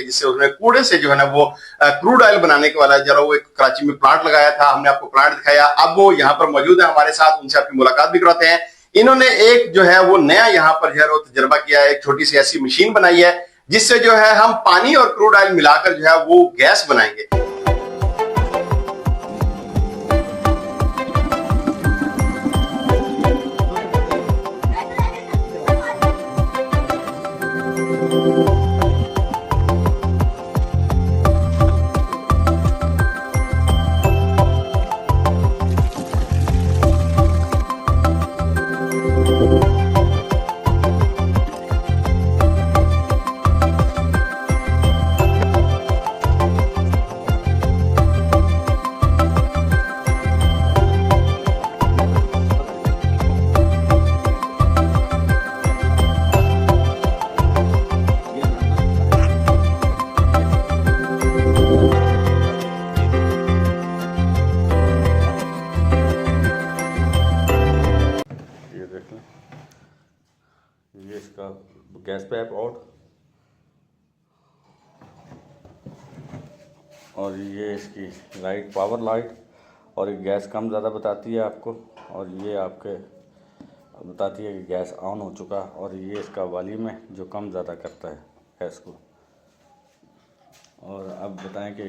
जिससे उसने कूड़े से जो है ना वो क्रूड ऑयल बनाने के वाला जरा वो एक कराची में प्लांट लगाया था, हमने आपको प्लांट दिखाया। अब वो यहाँ पर मौजूद है हमारे साथ, उनसे आपकी मुलाकात भी कराते हैं। इन्होंने एक जो है वो नया यहाँ पर जो है वो तजर्बा किया है, एक छोटी सी ऐसी मशीन बनाई है जिससे जो है हम पानी और क्रूड ऑयल मिलाकर जो है वो गैस बनाएंगे। ये इसका गैस पाइप आउट और ये इसकी लाइट, पावर लाइट, और ये गैस कम ज़्यादा बताती है आपको, और ये आपके बताती है कि गैस ऑन हो चुका, और ये इसका वॉल्यूम है जो कम ज़्यादा करता है गैस को। और अब बताएं कि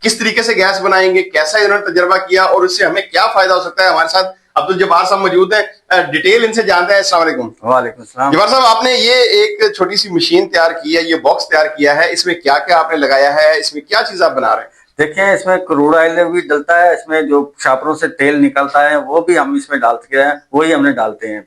किस तरीके से गैस बनाएंगे, कैसा इन्होंने तजर्बा किया और इससे हमें क्या फायदा हो सकता है। हमारे साथ अब्दुल जब्बार साहब मौजूद हैं, डिटेल इनसे जानते हैं। अस्सलाम वालेकुम। वालेकुम सलाम। जब्बार साहब, आपने ये एक छोटी सी मशीन तैयार की है, ये बॉक्स तैयार किया है, इसमें क्या क्या आपने लगाया है, इसमें क्या चीज आप बना रहे हैं? देखिए, इसमें क्रूड ऑयल भी डलता है, इसमें जो शापरों से तेल निकलता है वो भी हम इसमें डालते हैं, वही हमने डालते हैं।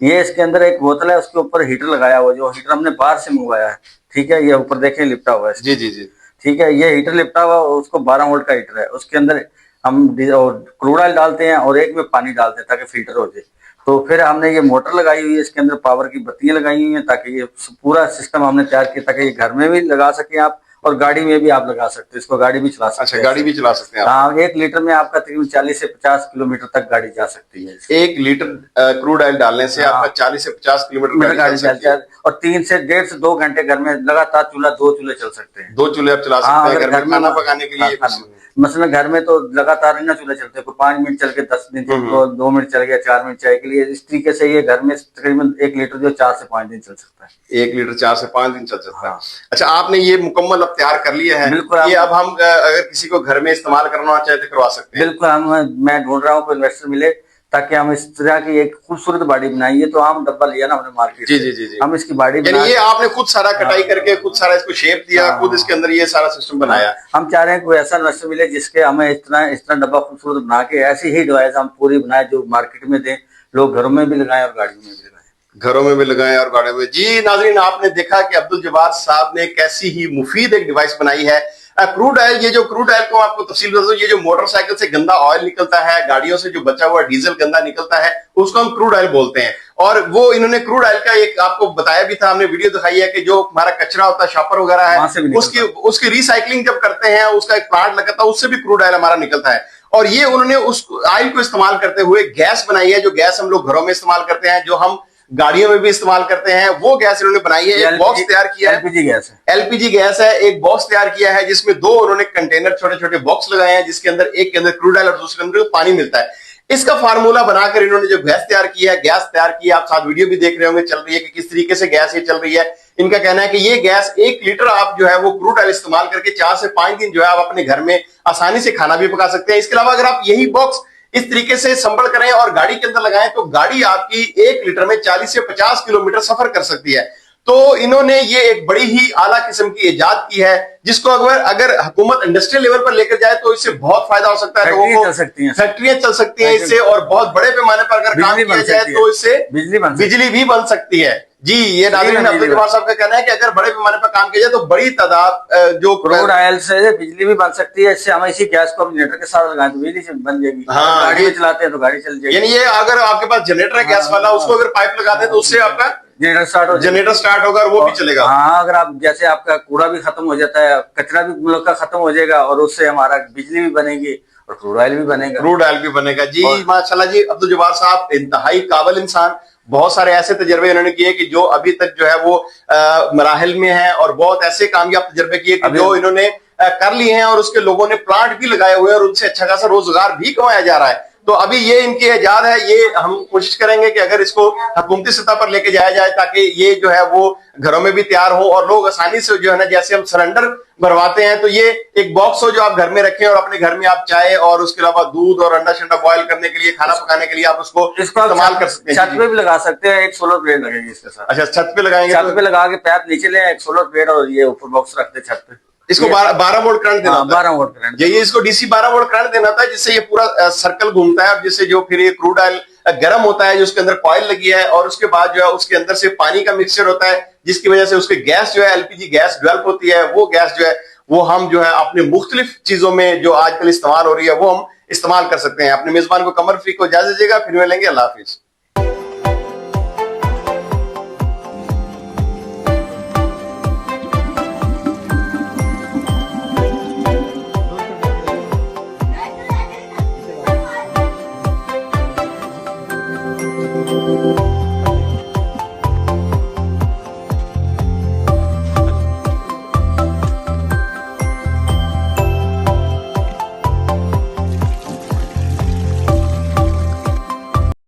ये इसके अंदर एक बोतल है, उसके ऊपर हीटर लगाया हुआ, जो हीटर हमने बाहर से मंगवाया है। ठीक है, ये ऊपर देखें लिपटा हुआ है। जी जी जी, ठीक है, ये हीटर लिपटा हुआ, उसको 12 वोल्ट का हीटर है। उसके अंदर हम क्रूड ऑयल डालते हैं और एक में पानी डालते हैं ताकि फिल्टर हो जाए। तो फिर हमने ये मोटर लगाई हुई है, इसके अंदर पावर की बत्तियां लगाई हुई हैं ताकि ये पूरा सिस्टम हमने तैयार किया ताकि ये घर में भी लगा सकें आप, और गाड़ी में भी आप लगा सकते हैं, इसको गाड़ी भी चला सकते हैं। अच्छा, गाड़ी भी चला सकते हैं आप? हाँ, 1 लीटर में आपका तकरीबन 40 से 50 किलोमीटर तक गाड़ी जा सकती है। 1 लीटर क्रूड ऑयल डालने से आपका 40 से 50 किलोमीटर गाड़ी चलती है, और 3 से 1.5 से 2 घंटे घर में लगातार 2 चूल्हे चल सकते हैं। 2 चूल्हे आप चला सकते हैं घर में खाना पकाने के लिए। मसलन घर में तो लगातार ना चूल्हे चलते हैं, कोई 5 मिनट चल के 10 दिन, 2 मिनट चल गया, 4 मिनट चाय के लिए। इस तरीके से ये घर में तकरीबन 1 लीटर जो 4 से 5 दिन चल सकता है। 1 लीटर 4 से 5 दिन चल सकता है। अच्छा, आपने ये मुकम्मल अब तैयार कर लिया है? बिल्कुल। ये अब हम अगर किसी को घर में इस्तेमाल करना चाहे तो करवा सकते हैं? बिल्कुल। मैं ढूंढ रहा हूँ कोई इन्वेस्टर मिले ताकि हम इस तरह की एक खूबसूरत बाड़ी बनाई। ये तो आम डब्बा लिया ना हमने मार्केट। जी जी जी जी। हम इसकी बाड़ी यानी ये आपने खुद सारा कटाई करके खुद सारा इसको शेप दिया, खुद इसके अंदर ये सारा सिस्टम बनाया। हम चाह रहे हैं कोई ऐसा इन्वेस्टर मिले जिसके हमें इतना डब्बा खूबसूरत बना के ऐसी ही डिवाइस हम पूरी बनाए जो मार्केट में दें, लोग घरों में भी लगाएं और गाड़ियों में भी लगाएं। घरों में भी लगाएं और गाड़ियों में। जी नाज़रीन, आपने देखा कि अब्दुल जब्बार साहब ने कैसी ही मुफीद एक डिवाइस बनाई है। क्रूड ऑयल, ये जो क्रूड ऑयल को आपको तफसील बता दूं, ये जो मोटरसाइकिल से गंदा ऑयल निकलता है, गाड़ियों से जो बचा हुआ डीजल गंदा निकलता है, उसको हम क्रूड ऑयल बोलते हैं। और वो इन्होंने क्रूड ऑयल का एक आपको बताया भी था, हमने वीडियो दिखाई है कि जो हमारा कचरा होता है, शॉपर वगैरह है, उसकी रिसाइकलिंग जब करते हैं, उसका एक प्लांट लगता है, उससे भी क्रूड ऑयल हमारा निकलता है। और ये उन्होंने उस ऑयल को इस्तेमाल करते हुए गैस बनाई है, जो गैस हम लोग घरों में इस्तेमाल करते हैं, जो हम गाड़ियों में भी इस्तेमाल करते हैं, वो गैस इन्होंने बनाई है। एक बॉक्स तैयार किया है, एलपीजी गैस है। एलपीजी गैस है। एक बॉक्स तैयार किया है जिसमें 2 उन्होंने कंटेनर, छोटे छोटे बॉक्स लगाए हैं, जिसके अंदर एक के अंदर क्रूड ऑयल और दूसरे के अंदर पानी मिलता है। इसका फार्मूला बनाकर इन्होंने जो गैस तैयार किया है, गैस तैयार की है, आप साथ वीडियो भी देख रहे होंगे चल रही है कि किस तरीके से गैस ये चल रही है। इनका कहना है कि ये गैस 1 लीटर आप जो है वो क्रूड ऑयल इस्तेमाल करके 4 से 5 दिन जो है आप अपने घर में आसानी से खाना भी पका सकते हैं। इसके अलावा अगर आप यही बॉक्स इस तरीके से संभल करें और गाड़ी के अंदर लगाएं तो गाड़ी आपकी 1 लीटर में 40 से 50 किलोमीटर सफर कर सकती है। तो इन्होंने ये एक बड़ी ही आला किस्म की इजाद की है, जिसको अगर हुकूमत इंडस्ट्रियल लेवल पर लेकर जाए तो इससे बहुत फायदा हो सकता है। फैक्ट्रियां चल सकती हैं इससे, और बहुत बड़े पैमाने पर अगर काम किया जाए तो इससे बिजली भी बन सकती है। जी, ये नाज़रीन अब्दुल जब्बार साहब का कहना है कि अगर बड़े पैमाने पर काम किया जाए तो बड़ी तादाद जो क्रूड ऑयल से बिजली भी बन सकती है। इससे हम इसी गैस को जनरेटर के साथ लगाएं तो बिजली से बन जाएगी। हाँ, गाड़ी में चलाते हैं तो गाड़ी चल जाएगी। यानी ये अगर आपके पास जनरेटर है गैस वाला, उसको अगर पाइप लगाते हैं तो उससे आपका जनरेटर स्टार्ट होगा और वो भी चलेगा। हाँ, अगर आप जैसे आपका कूड़ा भी खत्म हो जाता है, कचरा भी मुल्क का खत्म हो जाएगा, और उससे हमारा बिजली भी बनेगी और क्रूड ऑयल भी बनेगा। जी माशाल्लाह जी, अब्दुल जब्बार साहब इंतहाई काबिल इंसान, बहुत सारे ऐसे तजर्बे इन्होंने किए कि जो अभी तक जो है वो मराहिल में है, और बहुत ऐसे कामयाब तजर्बे किए कि जो इन्होंने कर लिए हैं, और उसके लोगों ने प्लांट भी लगाए हुए हैं और उनसे अच्छा खासा रोजगार भी कमाया जा रहा है। तो अभी ये इनकी इजाद है, ये हम कोशिश करेंगे कि अगर इसको हुकूमती सतह पर लेके जाया जाए ताकि ये जो है वो घरों में भी तैयार हो और लोग आसानी से जो है ना, जैसे हम सिलेंडर भरवाते हैं तो ये एक बॉक्स हो जो आप घर में रखें और अपने घर में आप चाय और उसके अलावा दूध और अंडा शंडा बॉयल करने के लिए, खाना पकाने के लिए आप उसको इस्तेमाल कर सकते हैं। छत पे भी लगा सकते हैं, एक सोलर प्लेट लगेगी इसके साथ। अच्छा, छत पे लगाएंगे? छत पे लगा के पैप नीचे ले, एक सोलर प्लेट और ये ऊपर बॉक्स रखते छत पे। इसको 12 वोल्ट करंट देना होता है। 12 वोल्ट करंट, ये इसको डीसी 12 वोल्ट करंट देना होता है, जिससे ये पूरा सर्कल घूमता है, और जिससे जो फिर ये क्रूड ऑयल गर्म होता है, जो उसके अंदर कॉइल लगी है, और उसके बाद जो है उसके अंदर से पानी का मिक्सचर होता है, जिसकी वजह से उसके गैस जो है एलपीजी गैस डेवलप होती है। वो गैस जो है वो हम जो है अपने मुख्तलिफ चीजों में जो आजकल इस्तेमाल हो रही है वो हम इस्तेमाल कर सकते हैं। अपने मेजबान को कमर फीक को इजाजत दीजिएगा, फिर मिलेंगे। अल्लाह हाफिज। Thank you.